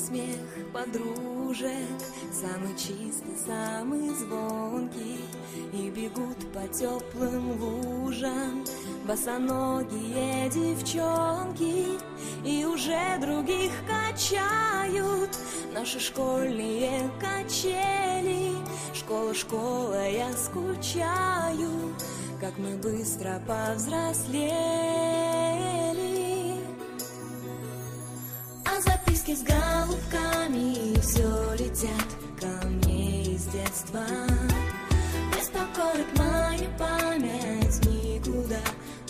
смех подружек, самый чистый, самый звонкий, и бегут по теплым лужам босоногие девчонки, и уже других качают наши школьные качели. Школа, школа, я скучаю, как мы быстро повзрослели. А записки с голубками все летят ко мне из детства. Беспокоит моя память, никуда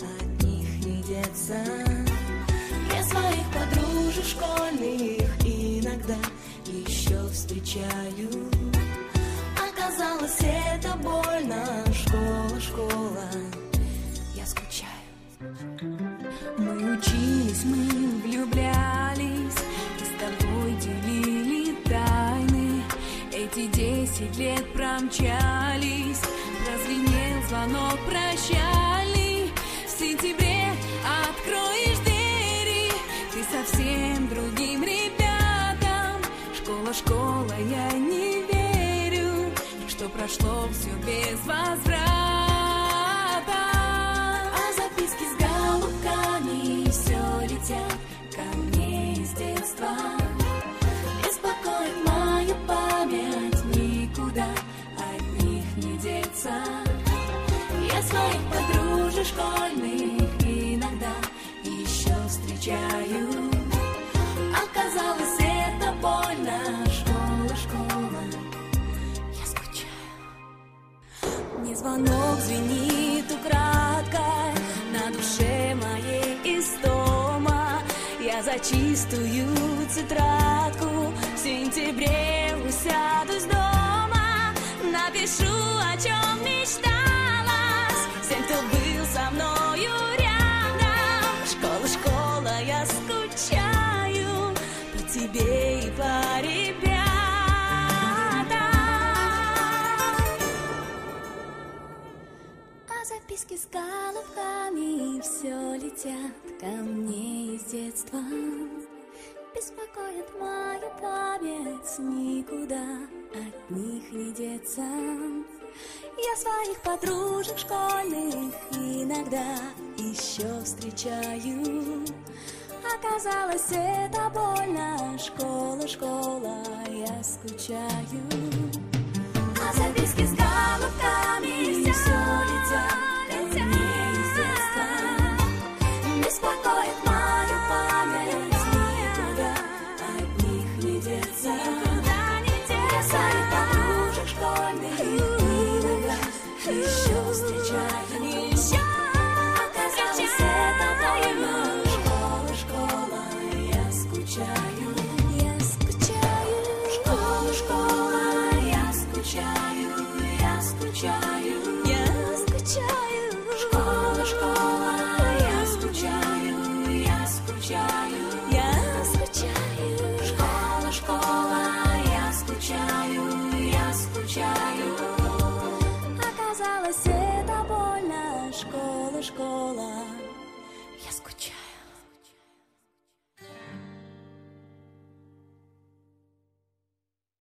от них не деться. Я своих подружек школьных иногда еще встречаю. Оказалось, это больно. Школа, школа, я скучаю. Мы учились, мы влюблялись, и с тобой делили тайны. Эти 10 лет промчались, прозвенел звонок прощальный. В сентябре откроешь двери ты совсем другим ребятам. Школа, школа, я не верю, что прошло все без возврата. А записки с голубками все летят ко мне из детства. Беспокоит мою память, никуда от них не деться. Я своих подружек школьных иногда еще встречаю. Оказалось, это больно. Школа, школа, я скучаю. Мне звонок звенит украдкой, на душе моей истома. Я за чистую тетрадку в сентябре усядусь дома. Напишу, о чем мечталась всем, кто был со мною рядом. Школа, школа, я скучаю по тебе и по ребятам. А записки с голубками все летят ко мне из детства. Беспокоит мою память, никуда от них не деться. Я своих подружек школьных иногда еще встречаю. Оказалось, это больно. Школа, школа, я скучаю. А записки с голубками все летят ко мне из детства. Беспокоит мою память, никуда от них не деться. Я своих подружек школьных иногда еще встречаю. Оказалось, это больно. Школа, школа, я скучаю. Я скучаю. Школа, школа, я скучаю. Я скучаю. Я скучаю. Школа, школа, я скучаю. Я скучаю. Я скучаю. Школа, школа, я скучаю. Я скучаю. Оказалось, это больно. Школа, школа.